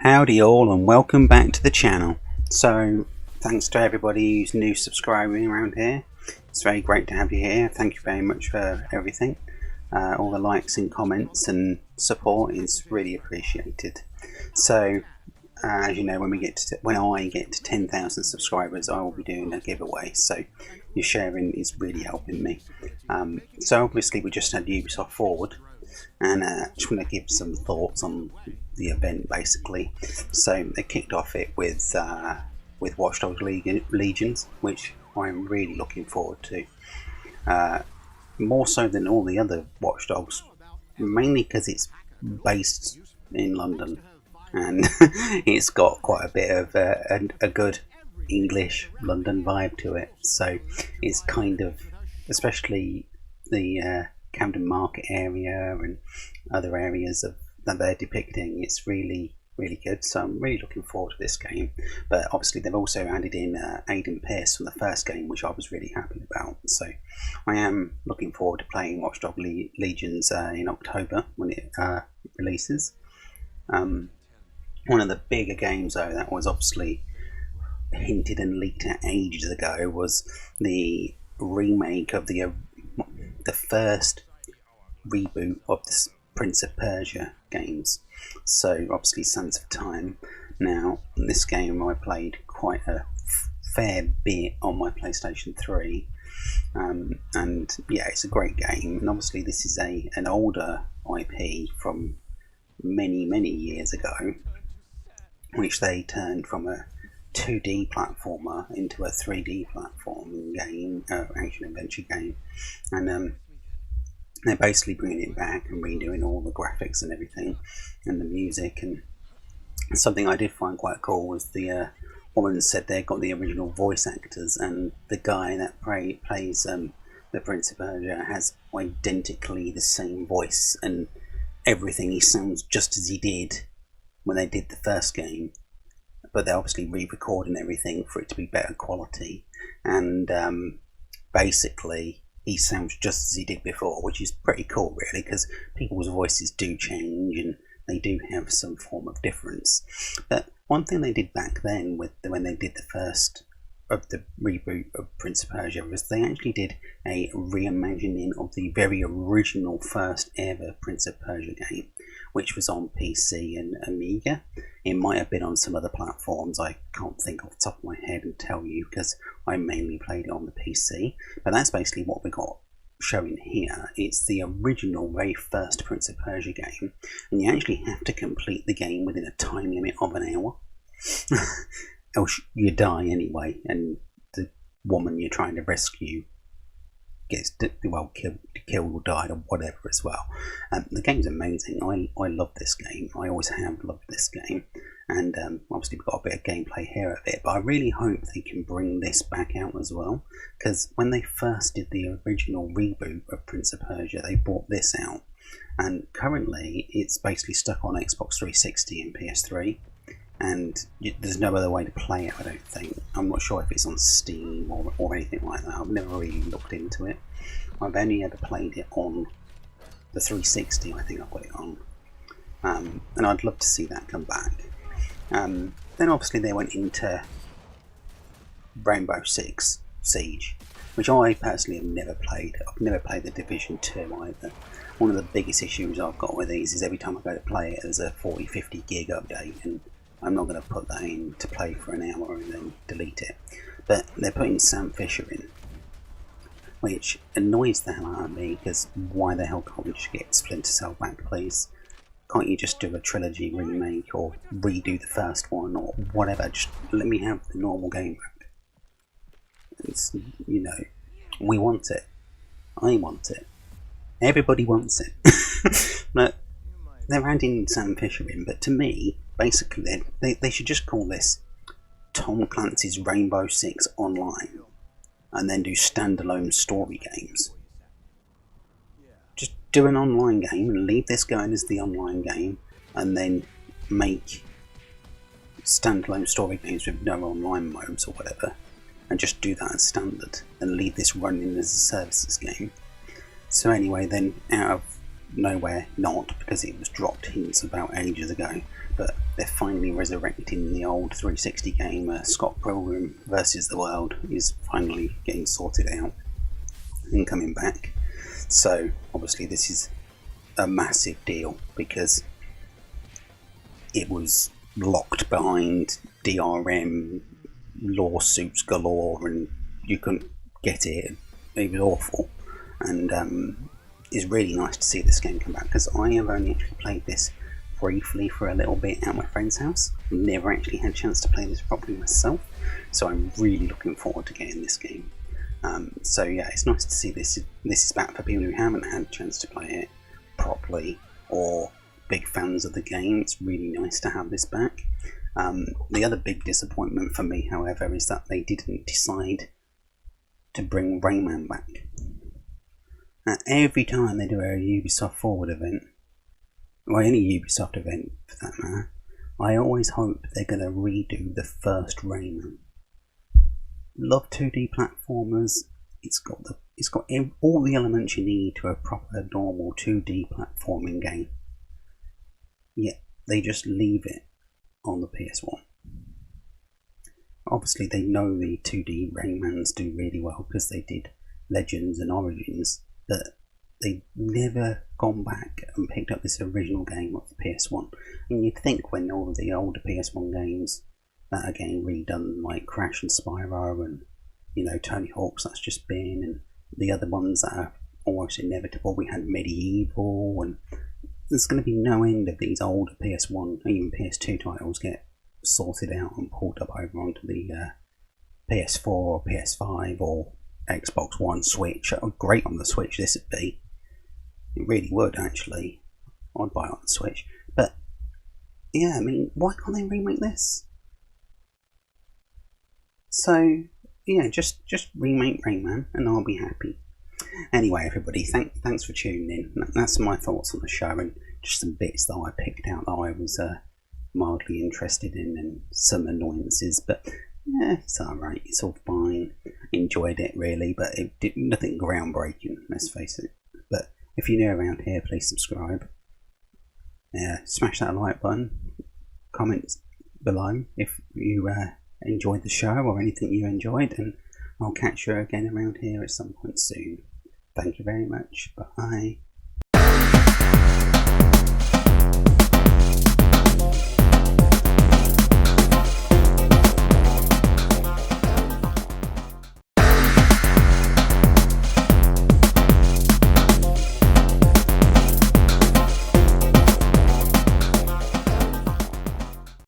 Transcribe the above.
Howdy all and welcome back to the channel. So thanks to everybody who's new subscribing around here. It's very great to have you here. Thank you very much for everything. All the likes and comments and support is really appreciated. So as you know, when I get to 10,000 subscribers, I will be doing a giveaway. So your sharing is really helping me. So obviously we just had Ubisoft Forward, and just want to give some thoughts on the event basically. So they kicked off it with Watch Dogs Legions, which I'm really looking forward to. More so than all the other Watch Dogs, mainly because it's based in London and it's got quite a bit of a good English London vibe to it. So it's kind of, especially the Camden Market area and other areas that they're depicting, it's really good. So I'm really looking forward to this game. But obviously they've also added in Aiden Pearce from the first game, which I was really happy about. So I am looking forward to playing Watch Dogs Legions in October when it releases. One of the bigger games though that was obviously hinted and leaked at ages ago was the remake of the first reboot of the Prince of Persia games. So obviously Sands of Time. Now this game I played quite a fair bit on my PlayStation 3, and yeah, it's a great game. And obviously this is an older IP from many years ago, which they turned from a 2D platformer into a 3D platform game, action adventure game, and they're basically bringing it back and redoing all the graphics and everything, and the music. And something I did find quite cool was the woman said they got the original voice actors, and the guy that plays the Prince of Persia has identically the same voice and everything. He sounds just as he did when they did the first game, but they're obviously re-recording everything for it to be better quality, and basically he sounds just as he did before, which is pretty cool really, because people's voices do change and they do have some form of difference. But one thing they did back then when they did the first of the reboot of Prince of Persia was they actually did a reimagining of the very original first ever Prince of Persia game, which was on PC and Amiga. It might have been on some other platforms, I can't think off the top of my head and tell you, because I mainly played it on the PC. But that's basically what we got showing here. It's the original very first Prince of Persia game, and you actually have to complete the game within a time limit of an hour. Else you die anyway, and the woman you're trying to rescue gets killed or died or whatever as well. The game's amazing. I love this game. I always have loved this game, and obviously we've got a bit of gameplay here of it, but I really hope they can bring this back out as well, because when they first did the original reboot of Prince of Persia, they brought this out, and currently it's basically stuck on Xbox 360 and PS3, and there's no other way to play it, I don't think. I'm not sure if it's on Steam or anything like that. I've never really looked into it. I've only ever played it on the 360, I think I've got it on, and I'd love to see that come back. Then obviously they went into Rainbow Six Siege, which I personally have never played. I've never played the Division 2 either. One of the biggest issues I've got with these is every time I go to play it there's a 40-50 gig update, and I'm not going to put that in to play for an hour and then delete it. But they're putting Sam Fisher in, which annoys the hell out of me, because why the hell can't we just get Splinter Cell back, please? Can't you just do a trilogy remake or redo the first one or whatever? Just let me have the normal game back. It's, you know, we want it. I want it. Everybody wants it. But they're adding Sam Fisher in, but to me, basically, they should just call this Tom Clancy's Rainbow Six Online, and then do standalone story games. Just do an online game and leave this going as the online game, and then make standalone story games with no online modes or whatever, and just do that as standard, and leave this running as a services game. So anyway, then out of nowhere not, because it was dropped hints about ages ago, but they're finally resurrecting the old 360 game. Scott Pilgrim versus the World is finally getting sorted out and coming back. So obviously this is a massive deal because it was locked behind DRM lawsuits galore and you couldn't get it. It was awful, and it's really nice to see this game come back, because I have only actually played this briefly for a little bit at my friend's house. Never actually had a chance to play this properly myself, so I'm really looking forward to getting this game. So yeah, it's nice to see this is back for people who haven't had a chance to play it properly or big fans of the game. It's really nice to have this back. The other big disappointment for me, however, is that they didn't decide to bring Rayman back. Now, every time they do a Ubisoft Forward event, or any Ubisoft event for that matter, I always hope they're going to redo the first Rayman. Love 2D platformers. It's got all the elements you need to a proper normal 2D platforming game. Yet they just leave it on the PS1. Obviously they know the 2D Raymans do really well because they did Legends and Origins, but they've never gone back and picked up this original game off the PS1. And you'd think when all of the older PS1 games that are getting redone, like Crash and Spyro and, you know, Tony Hawk's That's Just Been, and the other ones that are almost inevitable. We had Medieval, and there's going to be no end of these older PS1, even PS2 titles get sorted out and pulled up over onto the PS4 or PS5 or Xbox One, Switch. Oh, great on the Switch this would be. It really would, actually. I'd buy it on the Switch. But yeah, I mean, why can't they remake this? So yeah, just remake Rayman and I'll be happy. Anyway, everybody, thanks for tuning in. That's my thoughts on the show, and just some bits that I picked out that I was mildly interested in, and some annoyances. But yeah, it's alright. It's all fine. Enjoyed it really, but it did nothing groundbreaking. Let's face it. But if you're new around here, please subscribe. Smash that like button. Comment below if you enjoyed the show or anything you enjoyed, and I'll catch you again around here at some point soon. Thank you very much. Bye.